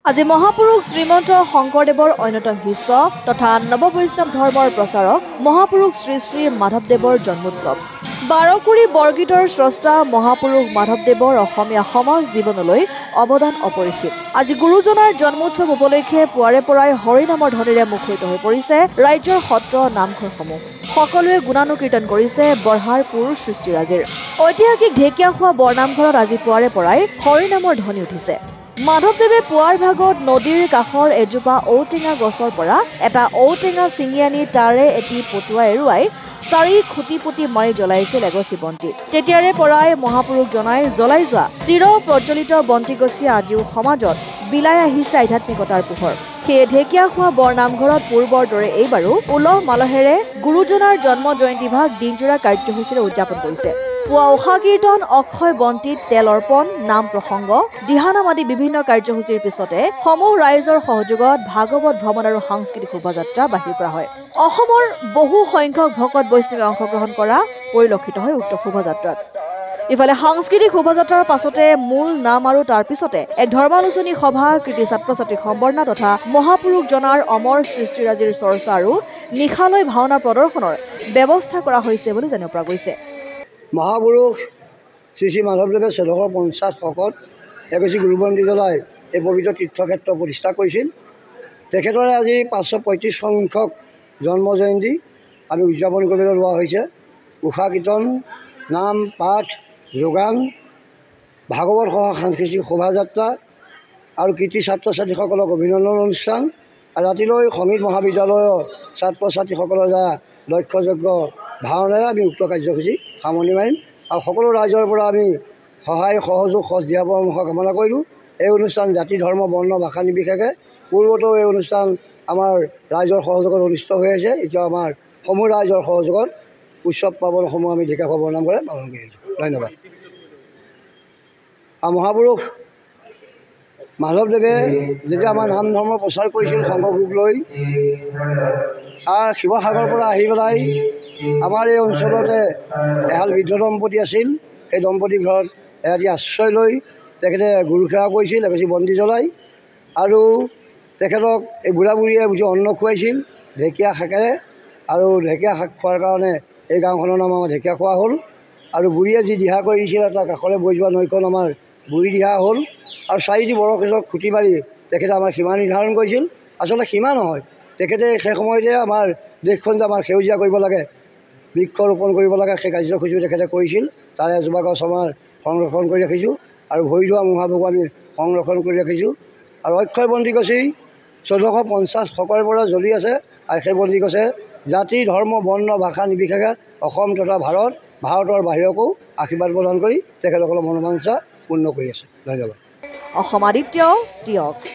আজি মহাপুৰুষ শ্ৰীমন্ত শংকৰদেৱৰ অন্যতম শিষ্য তথা নৱবৈষ্ণৱ ধৰ্মৰ প্ৰচাৰক মহাপুৰুষ শ্ৰী শ্ৰী মাধৱদেৱৰ জন্মোৎসৱ। 12 কুৰি বৰগীতৰ স্ৰষ্টা মহাপুৰুষ মাধৱদেৱৰ অসমীয়া সমাজ জীৱনলৈ অৱদান অপৰিসীম। আজি গুৰুজনাৰ জন্মোৎসৱ উপলক্ষে পুৱাৰে পৰাই হৰিনামৰ ধ্বনিৰে মুখৰিত হৈ পৰিছে ৰাজ্যৰ সত্ৰ নামঘৰসমূহ। সকলোৱে গুণানুকীৰ্তন কৰিছে বৰহাৰপুৰ সৃষ্টিৰাজিৰ। ঐতিহাসিক ঢেকীয়াখোৱা বৰনামঘৰত আজি পুৱাৰে পৰাই হৰিনামৰ ধ্বনি উঠিছে। মাধৱদেৱে পুৱাৰ ভাগত নদীৰ কাষৰ এজোপা ঔটেঙা গছৰ পৰা এটা ঔটেঙা ছিঙি আনি তাৰে এটি পটুৱা এৰুৱাই 4 খুটি পুতি মাৰি জ্বলাইছিল এগছি বন্তি। তেতিয়াৰে পৰাই মহাপুৰুষজনাই জ্বলাই যোৱা চিৰ প্ৰজ্বলিত বন্তিগছি আজিও সমাজত বিলাই আহিছে আধ্যাত্মিকতাৰ পোহৰ। সেয়ে ঢেকীয়াখোৱা বৰনামঘৰত পূৰ্বৰ দৰে এইবাৰো উলহ মালহেৰে গুৰুজনাৰ জন্ম জয়ন্তী ভাগ দিনজোৰা কাৰ্যসূচীৰে উদযাপন কৰিছে। পুৱা উষা কীৰ্তন, অক্ষয় বন্তিত তেল অৰ্পণ, নাম প্ৰসংগ, দিহানাম আদি বিভিন্ন কাৰ্যসূচীৰ পিছতে সমূহ ৰাইজৰ সহযোগত ভাগৱত ভ্ৰমণ আৰু সাংস্কৃতিক শোভাযাত্ৰা বাহিৰ কৰা হয়। অসমৰ বহু সংখ্যক ভকত বৈষ্ণৱে অংশগ্ৰহণ কৰা পৰিলক্ষিত হয় উক্ত শোভাযাত্ৰাত। ইফালে সাংস্কৃতিক শোভাযাত্ৰাৰ পাছতে মূল নাম আৰু তাৰ পিছতে এক ধৰ্মালোচনী সভা, কৃতি ছাত্ৰ ছাত্ৰীক সম্বৰ্ধনা তথা মহাপুৰুষজনাৰ অমৰ সৃষ্টিৰাজিৰ চৰ্চা আৰু নিশালৈ ভাওনা প্ৰদৰ্শনৰ ব্যৱস্থা কৰা হৈছে বুলি জানিব পৰা গৈছে। মহাপুৰুষ শ্ৰী শ্ৰী মাধৱদেৱে 1450 শকত এগছি গুৰুবন্দী জ্বলাই এই পবিত্ৰ তীৰ্থক্ষেত্ৰ প্ৰতিষ্ঠা কৰিছিল। তেখেতৰে আজি 535 সংখ্যক জন্ম জয়ন্তী আমি উদযাপন কৰিবলৈ লোৱা হৈছে। উষা কীৰ্তন, নাম পাঠ, যোগান, ভাগৱত সহ সাংস্কৃতিক শোভাযাত্ৰা আৰু কৃতি ছাত্ৰ ছাত্ৰীসকলক অভিনন্দন অনুষ্ঠান আৰু ৰাতিলৈ সংগীত মহাবিদ্যালয়ৰ ছাত্ৰ ছাত্ৰীসকলৰ দ্বাৰা লক্ষ্যযোগ্য ভাওনাৰে আমি উক্ত কাৰ্যসূচী সামৰণি মাৰিম আৰু সকলো ৰাইজৰ পৰা আমি সহায় সহযোগ সজ দিহা পৰামৰ্শ কামনা কৰিলোঁ। এই অনুষ্ঠান জাতি ধৰ্ম বৰ্ণ ভাষা নিৰ্বিশেষে পূৰ্বতো এই অনুষ্ঠান আমাৰ ৰাইজৰ সহযোগত অনুষ্ঠিত হৈ আছে। এতিয়া আমাৰ সমূহ ৰাইজৰ সহযোগত উৎসৱ পাৰ্বণসমূহ আমি ঢেকীয়াখোৱা বৰনামঘৰে পালন কৰি আহিছোঁ। ধন্যবাদ। মহাপুৰুষ মাধৱদেৱে যেতিয়া আমাৰ নাম ধৰ্ম প্ৰচাৰ কৰিছিল সংঘগুৰুক লৈ, শিৱসাগৰৰ পৰা আহি পেলাই আমাৰ এই অঞ্চলতে এহাল বৃদ্ধ দম্পতী আছিল। সেই দম্পতীৰ ঘৰত এৰাতি আশ্ৰয় লৈ তেখেতে গুৰু সেৱা কৰিছিল এগছি বন্তি জ্বলাই, আৰু তেখেতক এই বুঢ়া বুঢ়ীয়ে বুজি অন্ন খুৱাইছিল ঢেকীয়া শাকেৰে, আৰু ঢেকীয়া শাক খোৱাৰ কাৰণে এই গাঁওখনৰ নাম আমাৰ ঢেকীয়াখোৱা হ'ল। আৰু বুঢ়ীয়ে যি দিহা কৰি দিছিল তাৰ কাষৰে বৈ যোৱা নৈখন আমাৰ বুঢ়ী দিহা হ'ল। আৰু 4টি বৰগছক খুটি মাৰি তেখেতে আমাৰ সীমা নিৰ্ধাৰণ কৰিছিল। আচলতে সীমা নহয়, তেখেতে সেই সময়তে আমাৰ দেশখন যে আমাৰ সেউজীয়া কৰিব লাগে, বৃক্ষ ৰোপণ কৰিব লাগে, সেই কাৰ্যসূচীও তেখেতে কৰিছিল। তাৰে এজোপা গছ আমাৰ সংৰক্ষণ কৰি ৰাখিছোঁ আৰু ভৰি ধোৱা মহাভোগ আমি সংৰক্ষণ কৰি ৰাখিছোঁ। আৰু অক্ষয় বন্তি গছি 1450 শকৰ পৰা জ্বলি আছে, আৰু সেই বন্তি গছে জাতি ধৰ্ম বৰ্ণ ভাষা নিৰ্বিশেষে অসম তথা ভাৰতৰ বাহিৰকো আশীৰ্বাদ প্ৰদান কৰি তেখেতসকলৰ মনোবাঞ্ছা পূৰ্ণ কৰি আছে। ধন্যবাদ। অসম আদিত্য টিয়ক।